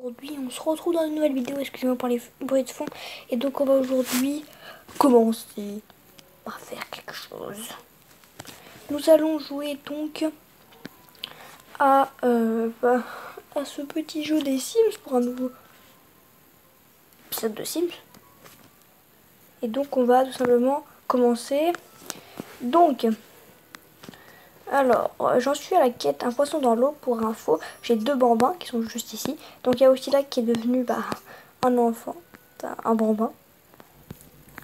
Aujourd'hui, on se retrouve dans une nouvelle vidéo, excusez-moi pour les bruits de fond. Et donc on va aujourd'hui commencer par faire quelque chose. Nous allons jouer donc à ce petit jeu des Sims pour un nouveau épisode de Sims. Et donc on va tout simplement commencer. Donc, alors, j'en suis à la quête un poisson dans l'eau pour info. J'ai 2 bambins qui sont juste ici. Donc il y a aussi là qui est devenu un enfant, un bambin.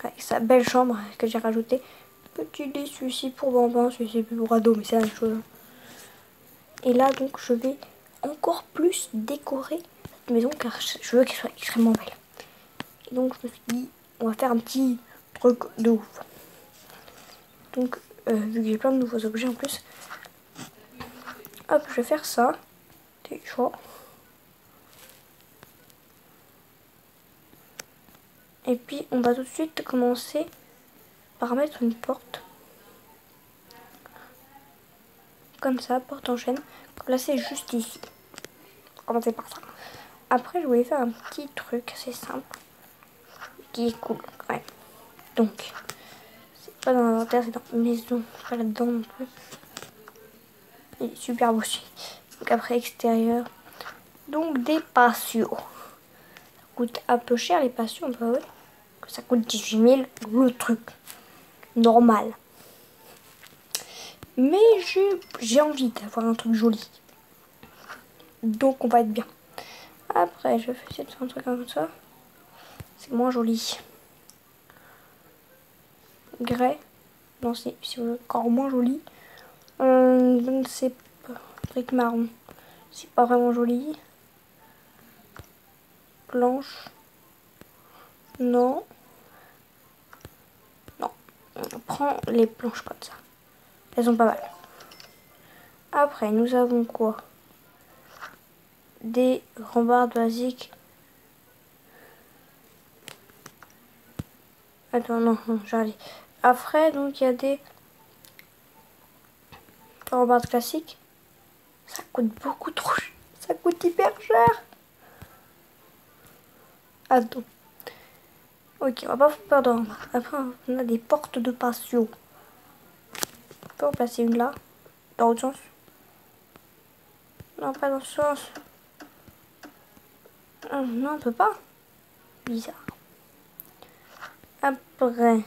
Avec sa belle chambre que j'ai rajoutée. Petit lit, celui-ci pour bambin, celui-ci pour ado, mais c'est la même chose. Et là donc je vais encore plus décorer cette maison car je veux qu'elle soit extrêmement belle. Et donc je me suis dit, on va faire un petit truc de ouf. Donc vu que j'ai plein de nouveaux objets en plus, hop, je vais faire ça. Déjà. Et puis on va tout de suite commencer par mettre une porte. Comme ça, porte en chaîne. Placer juste ici. Commencer par ça. Après je voulais faire un petit truc assez simple. Qui est cool quand même. Donc, c'est pas dans l'inventaire, c'est dans la maison. Pas là-dedans non plus. Il est super beau aussi. Donc après extérieur. Donc des patios. Ça coûte un peu cher les patios, bah ouais. Ça coûte 18 000 le truc. Normal. Mais j'ai envie d'avoir un truc joli. Donc on va être bien. Après je vais essayer de faire un truc comme ça. C'est moins joli. Grès. Non, c'est encore moins joli. Je ne sais pas. Brique marron. C'est pas vraiment joli. Blanche. Non. Non. On prend les planches comme ça. Elles sont pas mal. Après, nous avons quoi? Des rambardes basiques. Attends, non, j'arrive. Après, donc, il y a des rambardes classiques. Ça coûte beaucoup trop cher. Ça coûte hyper cher. Attends. Ok, on va pas faire de rambardes. Après, on a des portes de patio. On peut en placer une là. Dans l'autre sens. Non, pas dans ce sens. Non, on peut pas. Bizarre. Après,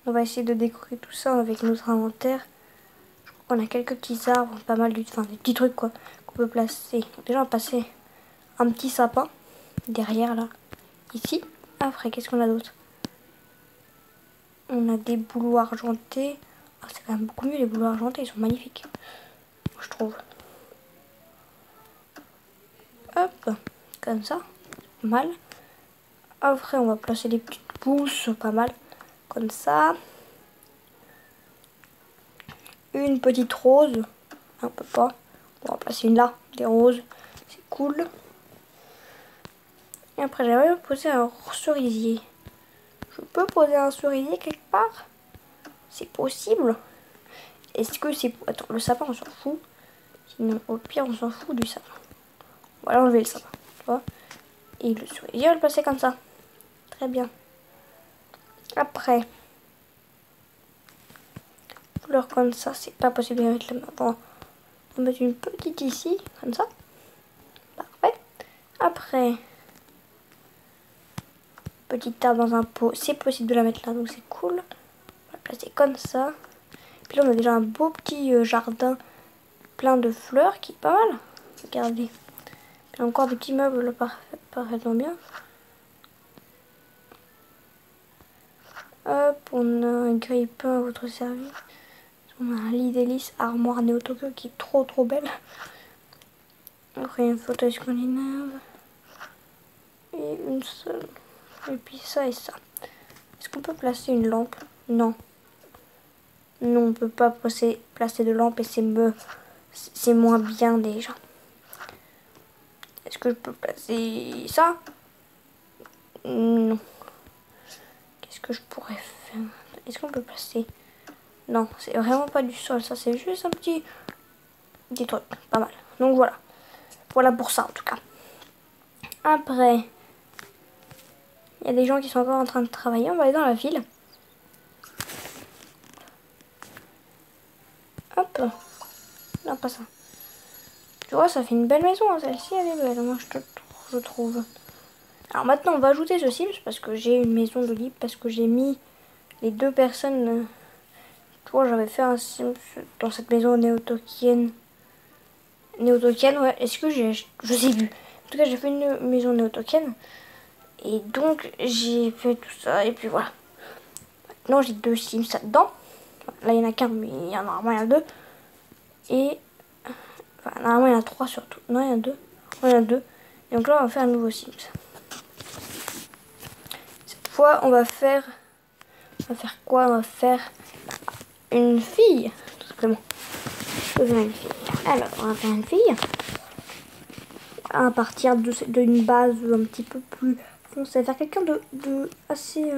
on va essayer de décorer tout ça avec notre inventaire. Je crois qu'on a quelques petits arbres, pas mal des petits trucs quoi qu'on peut placer. Déjà, on va passer un petit sapin derrière là, ici. Après, qu'est-ce qu'on a d'autre? On a des bouleaux argentés. Ah, c'est quand même beaucoup mieux les bouleaux argentés, ils sont magnifiques, je trouve. Hop, comme ça, pas mal. Après, on va placer des petites pousses, pas mal, comme ça. Une petite rose, on peut pas. On va placer une là, des roses, c'est cool. Et après, j'aimerais poser un cerisier. Je peux poser un cerisier quelque part? C'est possible? Est-ce que c'est... Attends, le sapin, on s'en fout. Sinon, au pire, on s'en fout du sapin. On va enlever le sapin, tu vois. Et le cerisier, on va le placer comme ça. Très bien. Après, fleurs comme ça, c'est pas possible de mettre la main. Bon, on va mettre une petite ici, comme ça. Parfait. Après, petite arbre dans un pot, c'est possible de la mettre là, donc c'est cool. On va la placer comme ça. Puis là, on a déjà un beau petit jardin plein de fleurs qui est pas mal. Regardez. Puis encore des petits meubles là, parfaitement bien. Hop, on a un grille-pain à votre service. On a un lit d'hélice, armoire Néo-Tokyo qui est trop belle. Après, une fauteuil scandinave. Et une seule. Et puis ça et ça. Est-ce qu'on peut placer une lampe? Non. Non, on peut pas placer de lampe et c'est moins bien déjà. Est-ce que je peux placer ça? Non. Qu'est-ce que je pourrais faire? Est-ce qu'on peut placer? Non, c'est vraiment pas du sol, ça c'est juste un petit truc, pas mal. Donc voilà. Voilà pour ça en tout cas. Après, il y a des gens qui sont encore en train de travailler. On va aller dans la ville. Hop. Non, pas ça. Tu vois, ça fait une belle maison. Hein. Celle-ci, elle est belle. Moi, je trouve. Alors maintenant, on va ajouter ce Sims parce que j'ai une maison de libre. Parce que j'ai mis les deux personnes. Tu vois, j'avais fait un Sims dans cette maison néo-tokienne. Néo-tokienne, ouais. Est-ce que j'ai... Je sais plus. En tout cas, j'ai fait une maison néo-tokienne. Et donc, j'ai fait tout ça. Et puis voilà. Maintenant, j'ai deux Sims là-dedans. Là, il n'y en a qu'un, mais normalement, il y en a deux. Et... Enfin, normalement, il y en a trois surtout. Non, il y en a deux. Ouais, il y en a deux. Et donc là, on va faire un nouveau Sims. Cette fois, on va faire... On va faire quoi? On va faire une fille, tout simplement. On va faire une fille. Alors, on va faire une fille. À partir d'une base un petit peu plus foncée. Faire quelqu'un de assez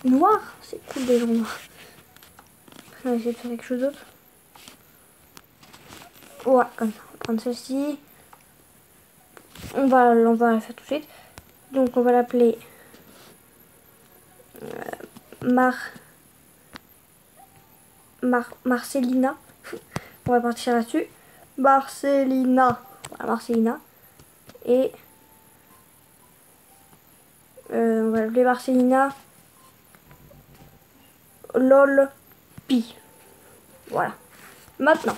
noir. C'est cool des gens noirs. Après, on va essayer de faire quelque chose d'autre. Ouais, comme ça. On va prendre celle-ci. On va la faire tout de suite. Donc, on va l'appeler Marcelina. On va partir là-dessus. Marcelina. Voilà, Marcelina. Et on va l'appeler Marcelina LOL Pi. Voilà. Maintenant,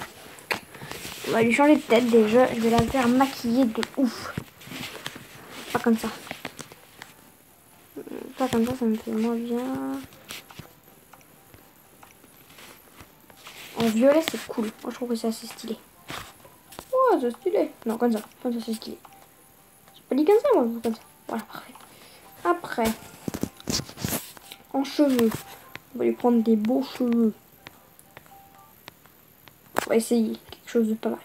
on va lui changer de tête déjà. Je vais la faire maquiller de ouf. Pas comme ça. Pas comme ça me fait moins bien. En violet, c'est cool. Moi, je trouve que c'est assez stylé. Ouais, c'est stylé. Non, comme ça. Comme ça, c'est stylé. J'ai pas dit comme ça, moi. Comme ça. Voilà, parfait. Après, en cheveux. On va lui prendre des beaux cheveux. On va essayer quelque chose de pas mal.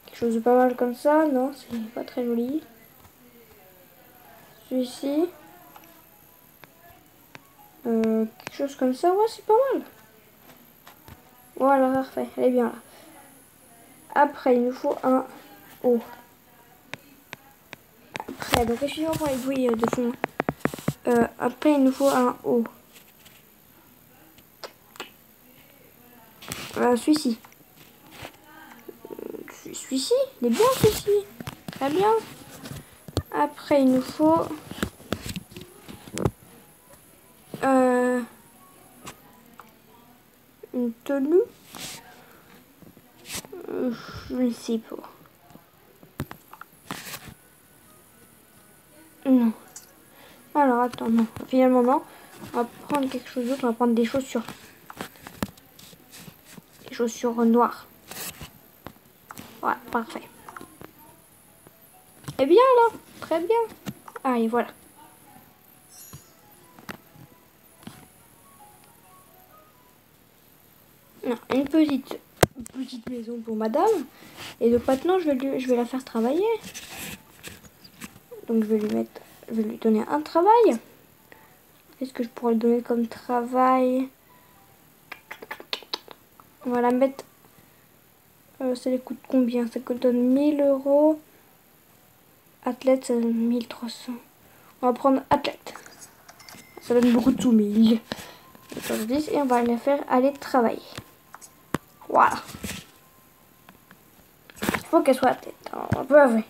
Quelque chose de pas mal comme ça. Non, c'est pas très joli. Celui-ci. Quelque chose comme ça. Ouais, c'est pas mal. Voilà, parfait. Elle est bien là. Après, il nous faut un haut. Après, donc excusez-moi pour les bruits de fond. Après, il nous faut un haut. Celui-ci. Celui-ci, il est bien celui-ci. Très bien. Après, il nous faut une tenue. Je ne sais pas. Non. Alors, attends, non. Finalement, non. On va prendre quelque chose d'autre. On va prendre des chaussures. Des chaussures noires. Ouais, parfait. Eh bien, là. Très bien. Allez, voilà. Non, une petite maison pour madame. Et donc maintenant, je vais la faire travailler. Donc, je vais lui donner un travail. Qu'est-ce que je pourrais lui donner comme travail? On va la mettre... ça lui coûte combien? Ça coûte 1000 €. Athlète, ça donne 1300. On va prendre athlète. Ça donne beaucoup de sous, 1000. Et on va la faire aller travailler. Voilà. Il faut qu'elle soit athlète. Alors, on peut avouer.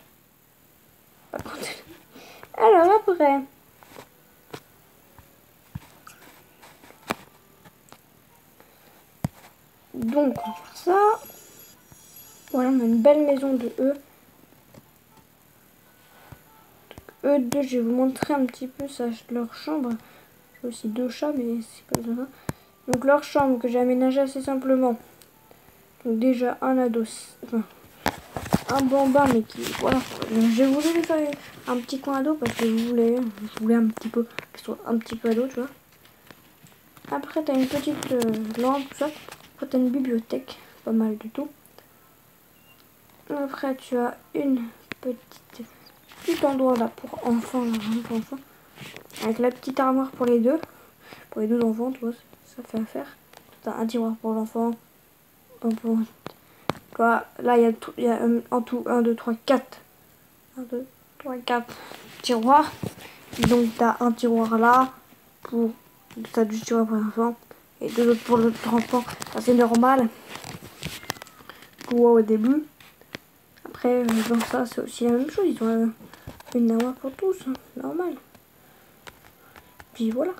Alors après... Donc, on va faire ça. Voilà, on a une belle maison de E. E2, je vais vous montrer un petit peu ça, leur chambre. J'ai aussi deux chats, mais c'est pas ça. Donc, leur chambre que j'ai aménagée assez simplement. Donc, déjà, un ado. Enfin, un bambin, mais qui... Voilà. J'ai voulu lui faire un petit coin ado parce que je voulais un petit peu... Qu'il soit un petit peu ado, tu vois. Après, t'as une petite lampe, tout ça. Après, t'as une bibliothèque. Pas mal du tout. Après, tu as une petit endroit là pour enfants, là, pour enfants, avec la petite armoire pour les deux enfants, tu vois, ça fait affaire. T'as un tiroir pour l'enfant, Voilà, là, il y a en tout 1, 2, 3, 4. 1, 2, 3, 4 tiroirs. Donc, tu as un tiroir là pour... Tu as du tiroir pour l'enfant et deux autres pour l'autre enfant. Ça, c'est normal. Pour au début. Après, dans ça, c'est aussi la même chose. Ils ont une armoire pour tous. Hein. Normal. Puis voilà.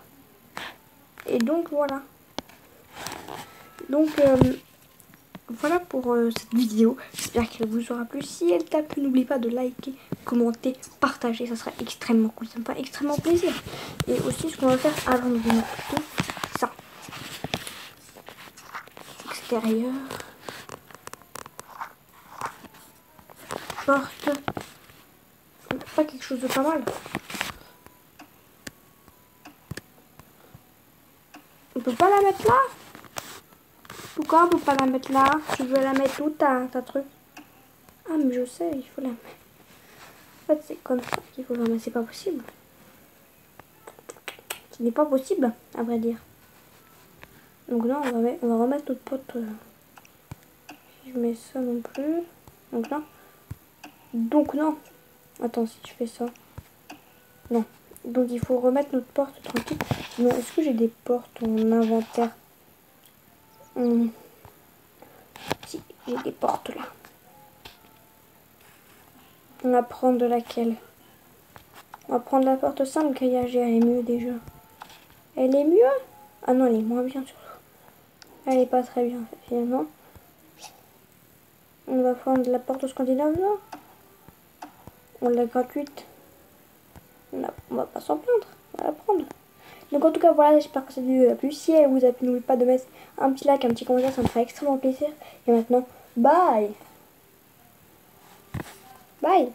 Et donc, voilà. Donc, voilà pour cette vidéo. J'espère qu'elle vous aura plu. Si elle t'a plu, n'oublie pas de liker, commenter, partager. Ça sera extrêmement cool. Ça me fera extrêmement plaisir. Et aussi, ce qu'on va faire avant de venir plutôt, ça. Extérieur. Porte. Pas quelque chose de pas mal. On peut pas la mettre là? Pourquoi on peut pas la mettre là? Tu veux la mettre où ta truc? Ah mais je sais, il faut la mettre. En fait c'est comme ça qu'il faut la mettre, c'est pas possible. Ce n'est pas possible, à vrai dire. Donc là on va remettre notre pote. Si je mets ça non plus. Donc là. Donc non. Attends, si je fais ça. Non. Donc il faut remettre notre porte tranquille. Bon, est-ce que j'ai des portes en inventaire? Si, j'ai des portes là. On va prendre laquelle? On va prendre la porte simple, grillagée, elle est mieux déjà. Elle est mieux? Ah non, elle est moins bien surtout. Elle est pas très bien finalement. On va prendre la porte scandinave là. On l'a gratuite. On va pas s'en plaindre. On va la prendre. Donc en tout cas voilà, j'espère que cette vidéo vous a plu. Si elle vous a plu, n'oubliez pas de mettre un petit like, un petit commentaire, ça me ferait extrêmement plaisir. Et maintenant, bye! Bye!